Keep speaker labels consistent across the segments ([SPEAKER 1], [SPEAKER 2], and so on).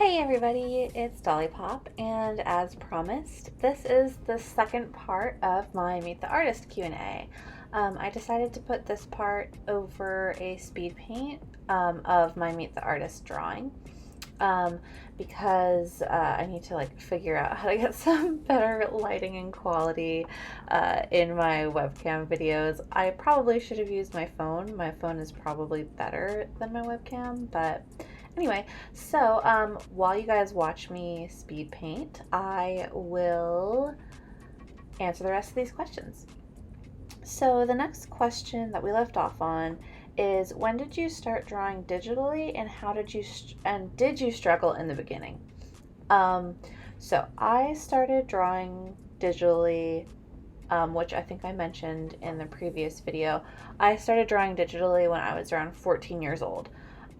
[SPEAKER 1] Hey everybody, it's Dolly Pop, and as promised, this is the second part of my Meet the Artist Q&A. I decided to put this part over a speed paint of my Meet the Artist drawing um, because I need to figure out how to get some better lighting and quality in my webcam videos. I probably should have used my phone. My phone is probably better than my webcam, but anyway, so while you guys watch me speed paint, I will answer the rest of these questions. So the next question that we left off on is, when did you start drawing digitally, and did you struggle in the beginning? Um, so I started drawing digitally, which I think I mentioned in the previous video. I started drawing digitally when I was around 14 years old.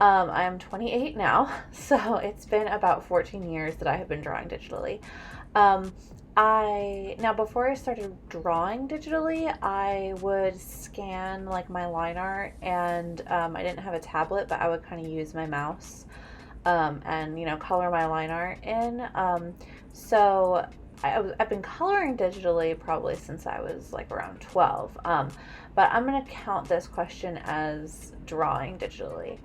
[SPEAKER 1] I'm 28 now, so it's been about 14 years that I have been drawing digitally. Um, Before I started drawing digitally, I would scan my line art, and I didn't have a tablet, but I would kind of use my mouse and color my line art in. So I've been coloring digitally probably since I was around 12. But I'm gonna count this question as drawing digitally.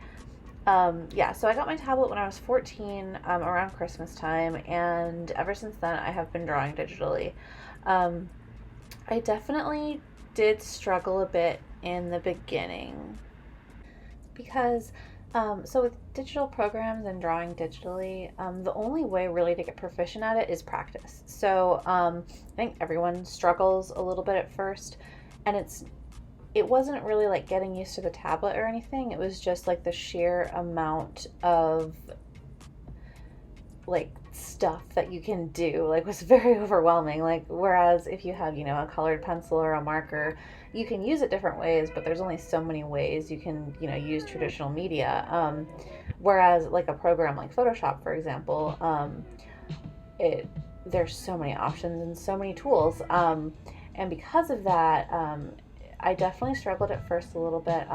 [SPEAKER 1] So I got my tablet when I was 14, around Christmas time, and ever since then I have been drawing digitally. Um, I definitely did struggle a bit in the beginning because, so with digital programs and drawing digitally, the only way really to get proficient at it is practice. So I think everyone struggles a little bit at first, and it wasn't really getting used to the tablet or anything. It was just the sheer amount of stuff that you can do was very overwhelming. Whereas if you have a colored pencil or a marker, you can use it different ways, but there's only so many ways you can use traditional media. Whereas a program like Photoshop, for example, it there's so many options and so many tools, and because of that, I definitely struggled at first a little bit.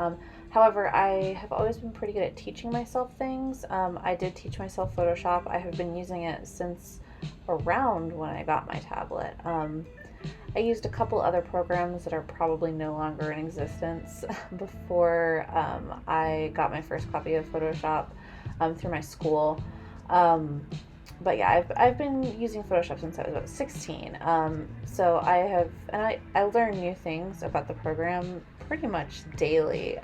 [SPEAKER 1] However, I have always been pretty good at teaching myself things. I did teach myself Photoshop. I have been using it since around when I got my tablet. I used a couple other programs that are probably no longer in existence before I got my first copy of Photoshop through my school. But yeah, I've been using Photoshop since I was about 16. So I learn new things about the program pretty much daily.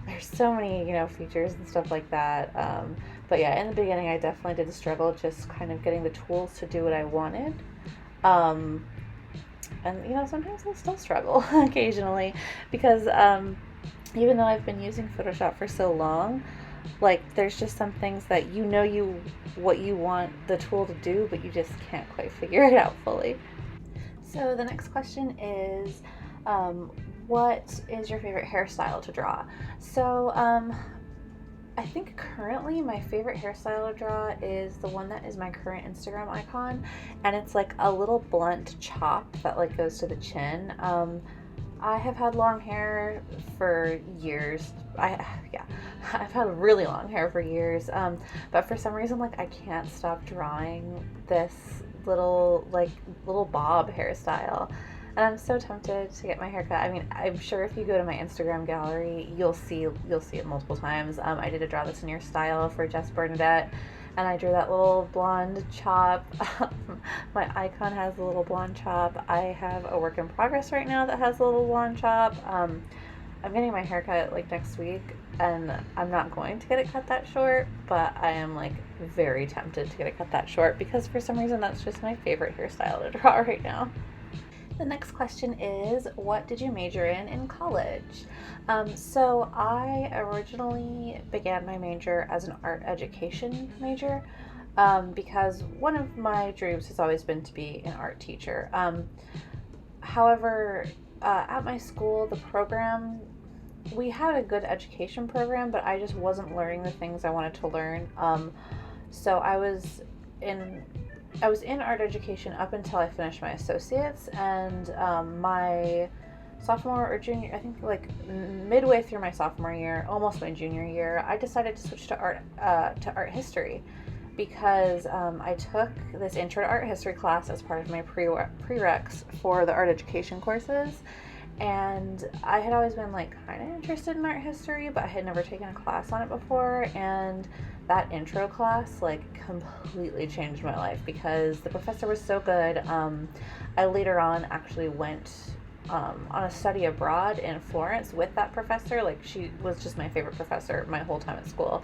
[SPEAKER 1] There's so many, features and stuff like that. But yeah, in the beginning, I definitely did struggle just kind of getting the tools to do what I wanted. And sometimes I still struggle occasionally because even though I've been using Photoshop for so long, there's just some things that what you want the tool to do, but you just can't quite figure it out fully. So the next question is, what is your favorite hairstyle to draw? So I think currently my favorite hairstyle to draw is the one that is my current Instagram icon, and it's a little blunt chop that goes to the chin. I have had long hair for years. I've had really long hair for years. But for some reason, I can't stop drawing this little bob hairstyle, and I'm so tempted to get my hair cut. I mean, I'm sure if you go to my Instagram gallery, you'll see it multiple times. I did a Draw This in Your Style for Jess Bernadette, and I drew that little blonde chop. My icon has a little blonde chop. I have a work in progress right now that has a little blonde chop. I'm getting my hair cut next week, and I'm not going to get it cut that short, but I am very tempted to get it cut that short because for some reason that's just my favorite hairstyle to draw right now. The next question is, what did you major in college? So I originally began my major as an art education major because one of my dreams has always been to be an art teacher. However, at my school, the program, we had a good education program, but I just wasn't learning the things I wanted to learn. So I was in art education up until I finished my associates, and my sophomore or junior, I think midway through my sophomore year, almost my junior year, I decided to switch to art history. because I took this Intro to Art History class as part of my prereqs for the art education courses. And I had always been like kind of interested in art history, but I had never taken a class on it before. And that intro class like completely changed my life because the professor was so good. I later on actually went on a study abroad in Florence with that professor. Like, she was just my favorite professor my whole time at school.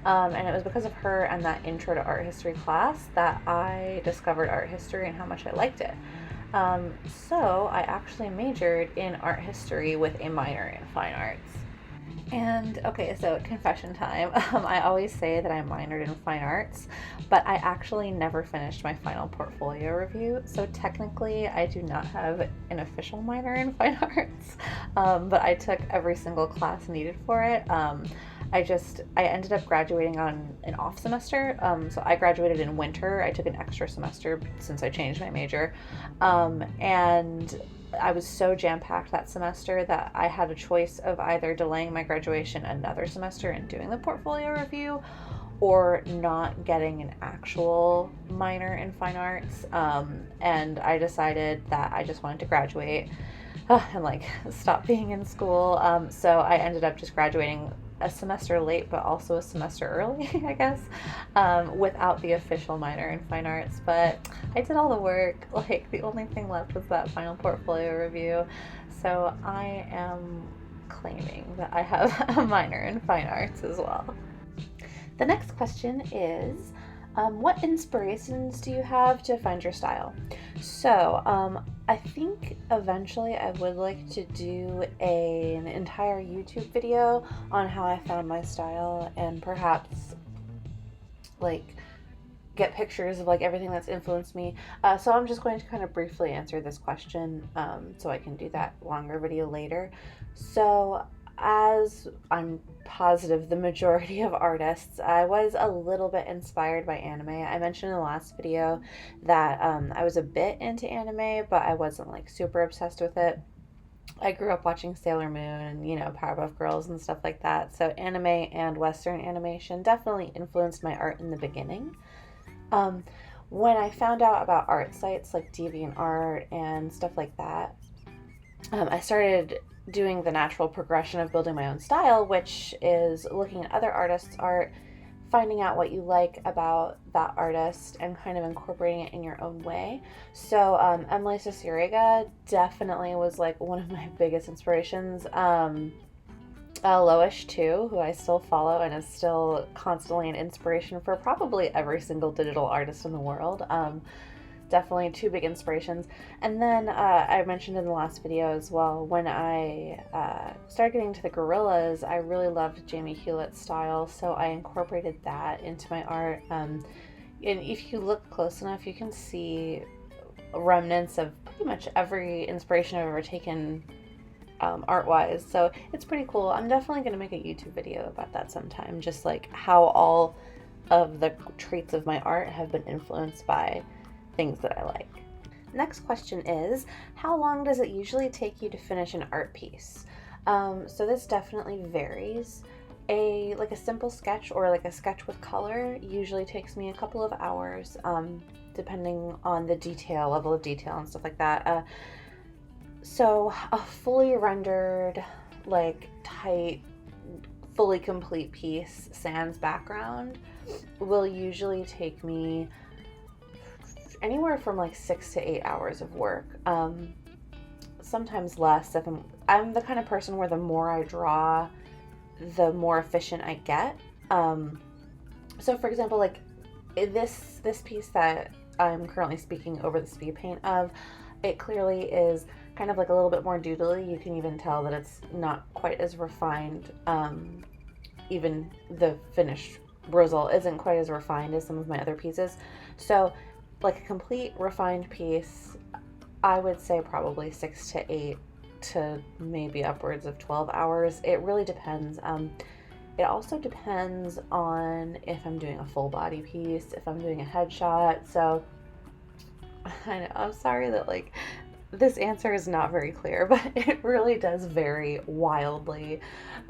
[SPEAKER 1] And it was because of her and that intro to art history class that I discovered art history and how much I liked it. So I actually majored in art history with a minor in fine arts. And okay, so confession time. I always say that I minored in fine arts, but I actually never finished my final portfolio review. So technically, I do not have an official minor in fine arts, but I took every single class needed for it. I ended up graduating on an off semester. So I graduated in winter. I took an extra semester since I changed my major. And I was so jam-packed that semester that I had a choice of either delaying my graduation another semester and doing the portfolio review, or not getting an actual minor in fine arts. And I decided that I just wanted to graduate and like stop being in school. So I ended up just graduating a semester late, but also a semester early, I guess, without the official minor in fine arts. But I did all the work. Like, the only thing left was that final portfolio review. So I am claiming that I have a minor in fine arts as well. The next question is, what inspirations do you have to find your style? So I think eventually I would like to do an entire YouTube video on how I found my style, and perhaps like get pictures of like everything that's influenced me. So I'm just going to kind of briefly answer this question, so I can do that longer video later. So, as I'm positive the majority of artists, I was a little bit inspired by anime. I mentioned in the last video that I was a bit into anime, but I wasn't like super obsessed with it. I grew up watching Sailor Moon and, Powerpuff Girls and stuff like that. So anime and Western animation definitely influenced my art in the beginning. When I found out about art sites like DeviantArt and stuff like that, I started doing the natural progression of building my own style, which is looking at other artists' art, finding out what you like about that artist, and kind of incorporating it in your own way. So Emily Cicierega definitely was like one of my biggest inspirations. Loish too, who I still follow and is still constantly an inspiration for probably every single digital artist in the world. Definitely two big inspirations. And then I mentioned in the last video as well, when I started getting into the gorillas, I really loved Jamie Hewlett's style, so I incorporated that into my art. And if you look close enough, you can see remnants of pretty much every inspiration I've ever taken art-wise, so it's pretty cool. I'm definitely going to make a YouTube video about that sometime, just like how all of the traits of my art have been influenced by things that I like. Next question is, how long does it usually take you to finish an art piece? So this definitely varies. A simple sketch or like a sketch with color usually takes me a couple of hours, depending on the level of detail and stuff like that. So a fully rendered, like tight, fully complete piece, sans background, will usually take me anywhere from like 6 to 8 hours of work. Sometimes less. If I'm the kind of person where the more I draw, the more efficient I get. So for example, like this piece that I'm currently speaking over the speed paint of, it clearly is kind of like a little bit more doodly. You can even tell that it's not quite as refined. Even the finished result isn't quite as refined as some of my other pieces. So like a complete refined piece, I would say probably 6 to 8 to maybe upwards of 12 hours. It really depends. It also depends on if I'm doing a full body piece, if I'm doing a headshot. So I know, I'm sorry that like This answer is not very clear, but it really does vary wildly.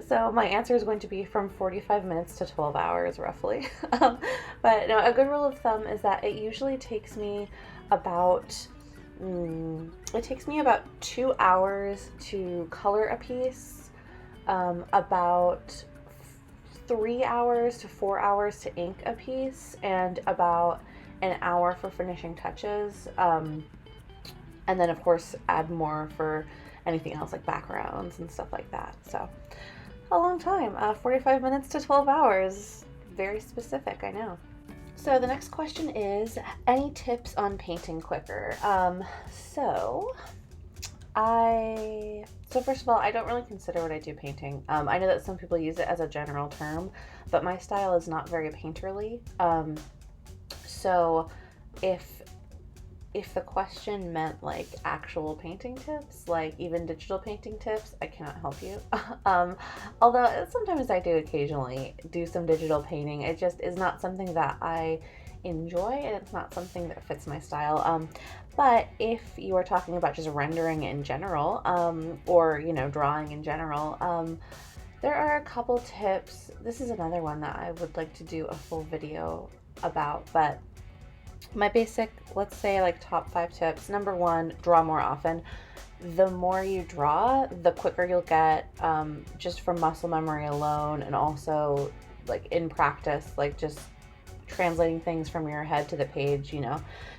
[SPEAKER 1] So my answer is going to be from 45 minutes to 12 hours roughly. But no, a good rule of thumb is that it usually takes me about it takes me about 2 hours to color a piece, about 3 hours to 4 hours to ink a piece, and about an hour for finishing touches. And then of course add more for anything else like backgrounds and stuff like that. So a long time, 45 minutes to 12 hours. Very specific, I know. So the next question is, any tips on painting quicker? So first of all, I don't really consider what I do painting. I know that some people use it as a general term, but my style is not very painterly. So if the question meant like actual painting tips, like even digital painting tips, I cannot help you. Although sometimes I do occasionally do some digital painting. It just is not something that I enjoy, and it's not something that fits my style. But if you are talking about just rendering in general, or drawing in general, there are a couple tips. This is another one that I would like to do a full video about, but my basic, let's say like top 5 tips. Number 1, draw more often. The more you draw, the quicker you'll get, just from muscle memory alone, and also like in practice, like just translating things from your head to the page,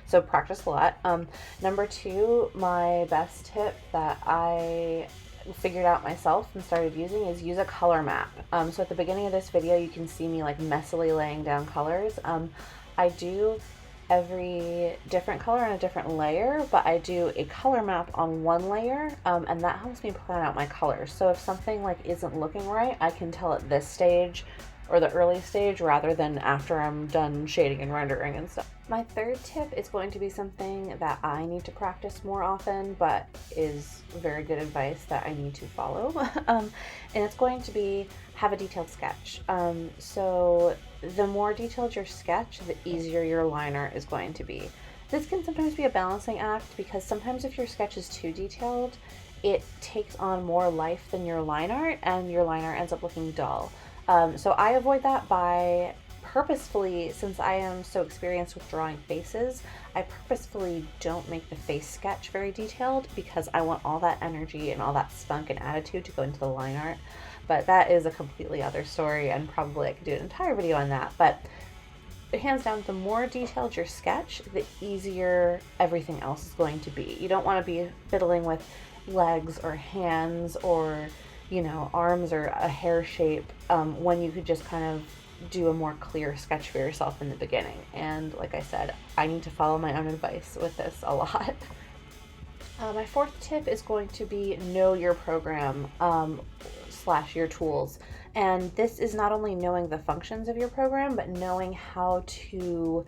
[SPEAKER 1] so practice a lot. Number 2, my best tip that I figured out myself and started using is use a color map. So at the beginning of this video, you can see me like messily laying down colors. I do every different color on a different layer, but I do a color map on one layer, and that helps me plan out my colors. So if something like isn't looking right, I can tell at this stage or the early stage rather than after I'm done shading and rendering and stuff. My third tip is going to be something that I need to practice more often, but is very good advice that I need to follow. And it's going to be have a detailed sketch. So the more detailed your sketch, the easier your line art is going to be. This can sometimes be a balancing act, because sometimes if your sketch is too detailed, it takes on more life than your line art, and your line art ends up looking dull. So I avoid that by purposefully, since I am so experienced with drawing faces, I purposefully don't make the face sketch very detailed, because I want all that energy and all that spunk and attitude to go into the line art. But that is a completely other story, and probably I could do an entire video on that. But hands down, the more detailed your sketch, the easier everything else is going to be. You don't want to be fiddling with legs or hands or arms or a hair shape, when you could just kind of do a more clear sketch for yourself in the beginning. And like I said, I need to follow my own advice with this a lot. My fourth tip is going to be know your program, / your tools. And this is not only knowing the functions of your program, but knowing how to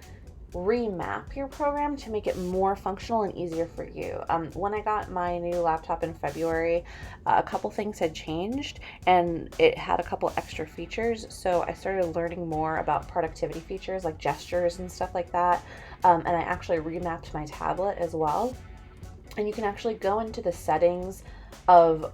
[SPEAKER 1] remap your program to make it more functional and easier for you. When I got my new laptop in February, a couple things had changed, and it had a couple extra features, so I started learning more about productivity features like gestures and stuff like that, and I actually remapped my tablet as well. And you can actually go into the settings of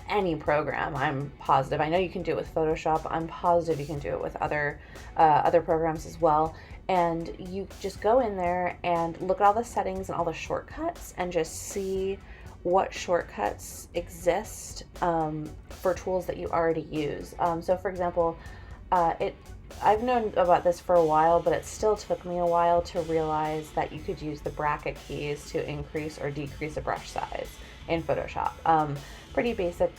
[SPEAKER 1] any program, I'm positive. I know you can do it with Photoshop. I'm positive you can do it with other programs as well. And you just go in there and look at all the settings and all the shortcuts, and just see what shortcuts exist for tools that you already use. So for example, I've known about this for a while, but it still took me a while to realize that you could use the bracket keys to increase or decrease a brush size in Photoshop. Pretty basic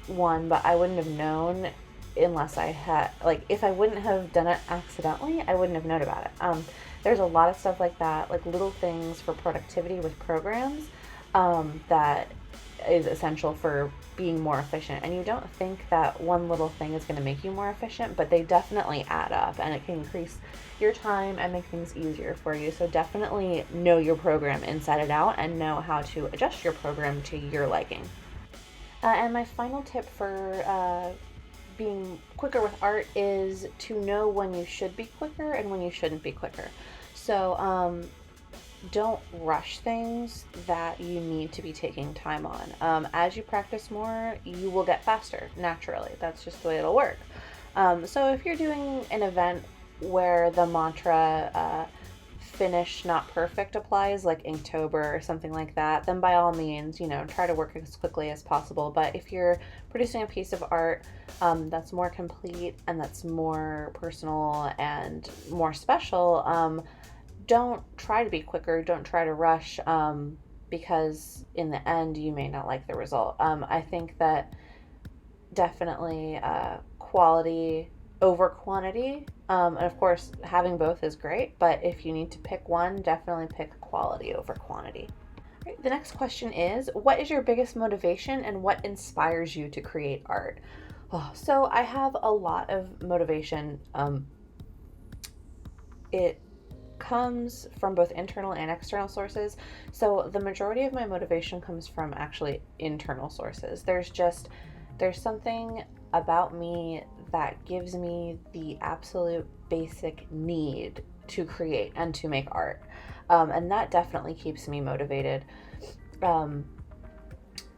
[SPEAKER 1] one, but I wouldn't have known unless I had, like, if I wouldn't have done it accidentally, I wouldn't have known about it. There's a lot of stuff like that, like little things for productivity with programs, that is essential for being more efficient. And you don't think that one little thing is going to make you more efficient, but they definitely add up, and it can increase your time and make things easier for you. So definitely know your program inside and out, and know how to adjust your program to your liking. And my final tip for being quicker with art is to know when you should be quicker and when you shouldn't be quicker. So don't rush things that you need to be taking time on. As you practice more, you will get faster naturally. That's just the way it'll work. So if you're doing an event where the mantra finish not perfect applies, like Inktober or something like that, then by all means, try to work as quickly as possible. But if you're producing a piece of art that's more complete and that's more personal and more special, don't try to be quicker, don't try to rush, because in the end you may not like the result. I think that definitely quality over quantity, and of course having both is great, but if you need to pick one, definitely pick quality over quantity. All right, the next question is, what is your biggest motivation and what inspires you to create art? So I have a lot of motivation. It comes from both internal and external sources. So the majority of my motivation comes from actually internal sources. There's something about me that gives me the absolute basic need to create and to make art. And that definitely keeps me motivated.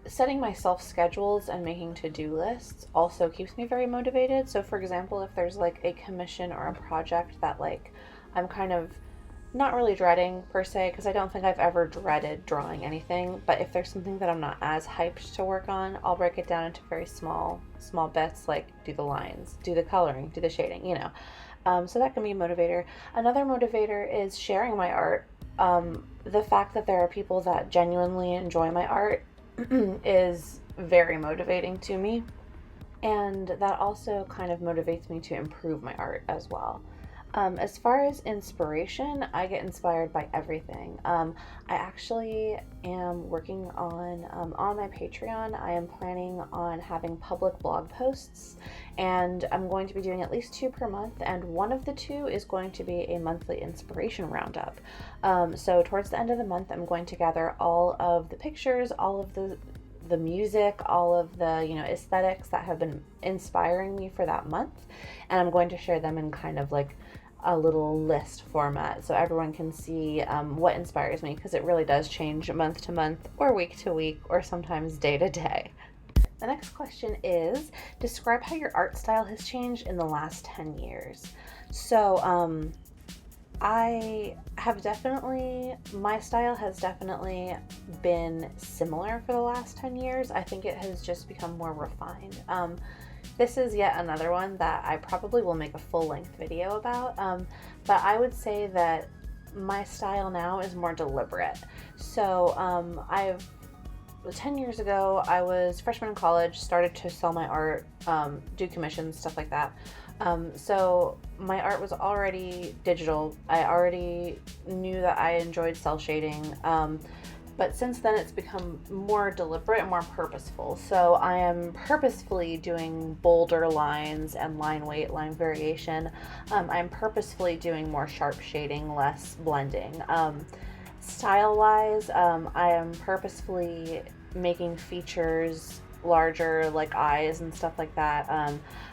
[SPEAKER 1] Setting myself schedules and making to-do lists also keeps me very motivated. So for example, if there's like a commission or a project that like I'm kind of not really dreading per se, because I don't think I've ever dreaded drawing anything, but if there's something that I'm not as hyped to work on, I'll break it down into very small bits, like do the lines, do the coloring, do the shading, so that can be a motivator. Another motivator is sharing my art. The fact that there are people that genuinely enjoy my art is very motivating to me, and that also kind of motivates me to improve my art as well. As far as inspiration, I get inspired by everything. I actually am working on my Patreon, I am planning on having public blog posts, and I'm going to be doing at least 2 per month, and one of the 2 is going to be a monthly inspiration roundup. So towards the end of the month, I'm going to gather all of the pictures, all of the music, all of the aesthetics that have been inspiring me for that month, and I'm going to share them in kind of like a little list format so everyone can see what inspires me, because it really does change month to month or week to week or sometimes day to day. The next question is, describe how your art style has changed in the last 10 years. So my style has definitely been similar for the last 10 years. I think it has just become more refined. This is yet another one that I probably will make a full-length video about, but I would say that my style now is more deliberate. So 10 years ago, I was a freshman in college, started to sell my art, do commissions, stuff like that. So my art was already digital. I already knew that I enjoyed cel shading, but since then it's become more deliberate and more purposeful. So I am purposefully doing bolder lines and line weight, line variation. I'm purposefully doing more sharp shading, less blending. Style-wise, I am purposefully making features larger, like eyes and stuff like that.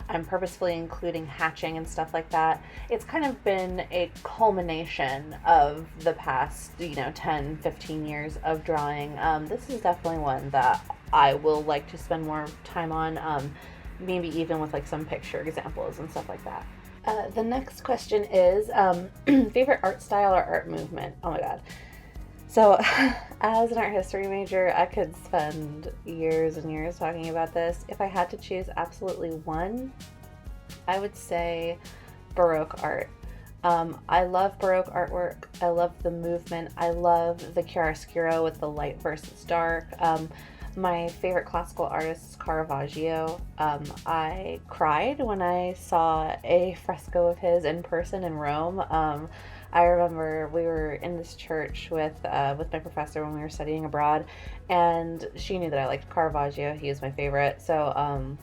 [SPEAKER 1] I'm purposefully including hatching and stuff like that. It's kind of been a culmination of the past, 10, 15 years of drawing. This is definitely one that I will like to spend more time on, maybe even with like some picture examples and stuff like that. The next question is, favorite art style or art movement? Oh my god. So, as an art history major, I could spend years and years talking about this. If I had to choose absolutely one, I would say Baroque art. I love Baroque artwork. I love the movement. I love the chiaroscuro with the light versus dark. My favorite classical artist is Caravaggio. I cried when I saw a fresco of his in person in Rome. I remember we were in this church with my professor when we were studying abroad, and she knew that I liked Caravaggio. He is my favorite. So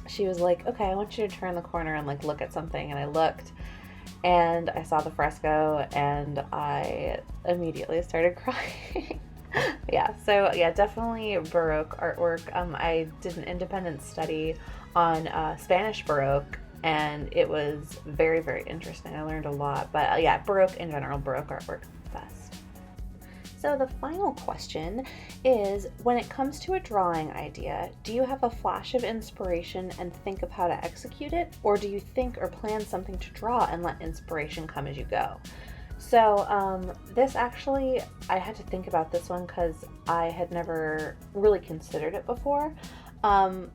[SPEAKER 1] she was like, okay, I want you to turn the corner and like look at something. And I looked and I saw the fresco and I immediately started crying. Definitely Baroque artwork. I did an independent study on Spanish Baroque, and it was very, very interesting. I learned a lot, but Baroque in general, Baroque artwork is the best. So the final question is, when it comes to a drawing idea, do you have a flash of inspiration and think of how to execute it, or do you think or plan something to draw and let inspiration come as you go? So this actually, I had to think about this one because I had never really considered it before. Um,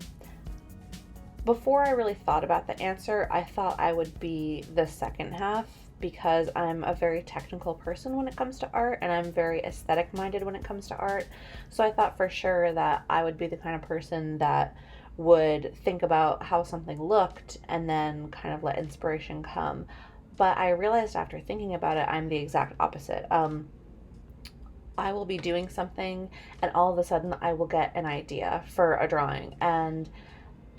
[SPEAKER 1] Before I really thought about the answer, I thought I would be the second half because I'm a very technical person when it comes to art and I'm very aesthetic minded when it comes to art. So I thought for sure that I would be the kind of person that would think about how something looked and then kind of let inspiration come. But I realized after thinking about it, I'm the exact opposite. I will be doing something and all of a sudden I will get an idea for a drawing, and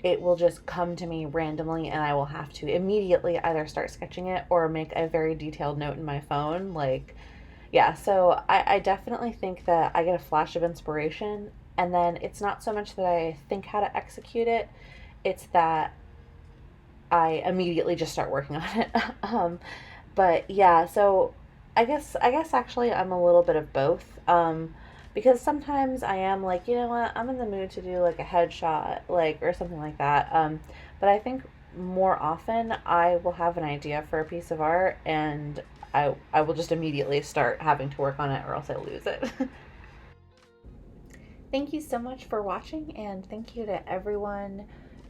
[SPEAKER 1] it will just come to me randomly and I will have to immediately either start sketching it or make a very detailed note in my phone. Like, yeah, so I definitely think that I get a flash of inspiration, and then it's not so much that I think how to execute it, it's that I immediately just start working on it. But yeah, so I guess actually I'm a little bit of both. Because sometimes I am like, you know what, I'm in the mood to do like a headshot, like, or something like that. But I think more often I will have an idea for a piece of art and I will just immediately start having to work on it or else I lose it. Thank you so much for watching, and thank you to everyone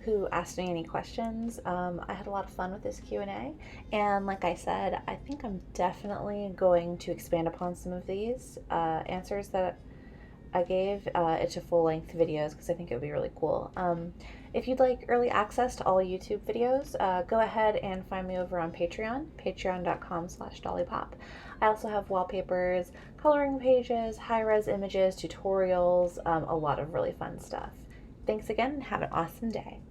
[SPEAKER 1] who asked me any questions. I had a lot of fun with this Q&A, and like I said, I think I'm definitely going to expand upon some of these answers that I gave into full-length videos because I think it would be really cool. If you'd like early access to all YouTube videos, go ahead and find me over on Patreon, patreon.com/dollypop. I also have wallpapers, coloring pages, high-res images, tutorials, a lot of really fun stuff. Thanks again and have an awesome day.